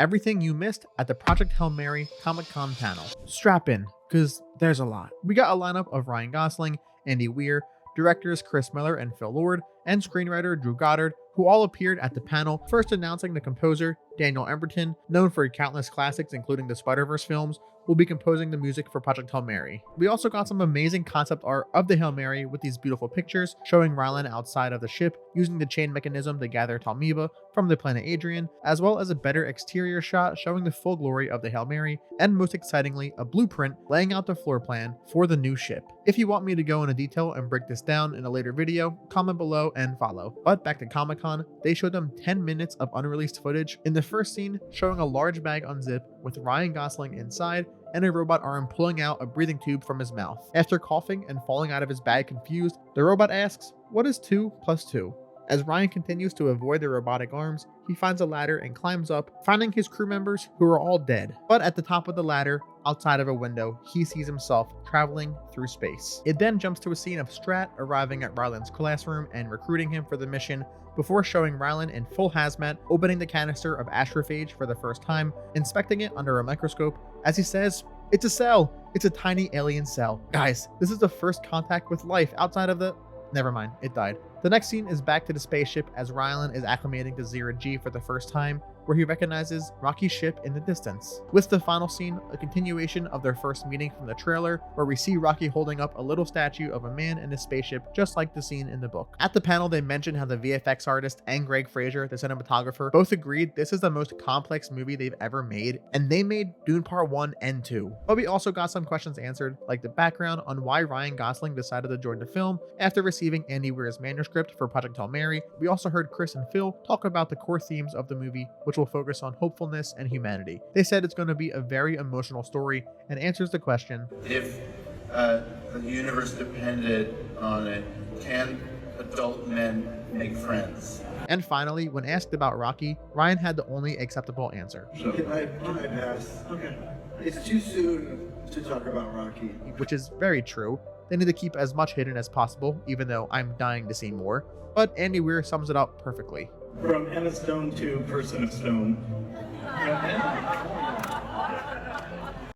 Everything you missed at the Project Hail Mary Comic-Con panel. Strap in, because there's a lot. We got a lineup of Ryan Gosling, Andy Weir, directors Chris Miller and Phil Lord, and screenwriter Drew Goddard, who all appeared at the panel, first announcing the composer Daniel Emberton, known for countless classics including the Spider-Verse films, will be composing the music for Project Hail Mary. We also got some amazing concept art of the Hail Mary with these beautiful pictures showing Rylan outside of the ship using the chain mechanism to gather Talmiba from the planet Adrian, as well as a better exterior shot showing the full glory of the Hail Mary, and most excitingly, a blueprint laying out the floor plan for the new ship. If you want me to go into detail and break this down in a later video, comment below and follow. But back to Comic-Con, they showed them 10 minutes of unreleased footage, in the first scene showing a large bag unzip with Ryan Gosling inside and a robot arm pulling out a breathing tube from his mouth. After coughing and falling out of his bag confused, the robot asks, "What is 2 plus 2? As Ryan continues to avoid the robotic arms, he finds a ladder and climbs up, finding his crew members who are all dead. But at the top of the ladder, outside of a window, he sees himself traveling through space. It then jumps to a scene of Strat arriving at Rylan's classroom and recruiting him for the mission, before showing Rylan in full hazmat, opening the canister of astrophage for the first time, inspecting it under a microscope, as he says, "It's a cell! It's a tiny alien cell." Guys, this is the first contact with life outside of the... Never mind, it died. The next scene is back to the spaceship as Rylan is acclimating to Zero G for the first time, where he recognizes Rocky's ship in the distance. With the final scene, a continuation of their first meeting from the trailer, where we see Rocky holding up a little statue of a man in a spaceship, just like the scene in the book. At the panel, they mentioned how the VFX artist and Greg Fraser, the cinematographer, both agreed this is the most complex movie they've ever made, and they made Dune Part 1 and 2. But we also got some questions answered, like the background on why Ryan Gosling decided to join the film after receiving Andy Weir's manuscript for Project Hail Mary. We also heard Chris and Phil talk about the core themes of the movie, which will focus on hopefulness and humanity. They said it's going to be a very emotional story and answers the question, if the universe depended on it, can adult men make friends? And finally, when asked about Rocky, Ryan had the only acceptable answer. Can I pass? Okay. It's too soon to talk about Rocky. Which is very true. They need to keep as much hidden as possible, even though I'm dying to see more. But Andy Weir sums it up perfectly. From Emma Stone to Person of Stone.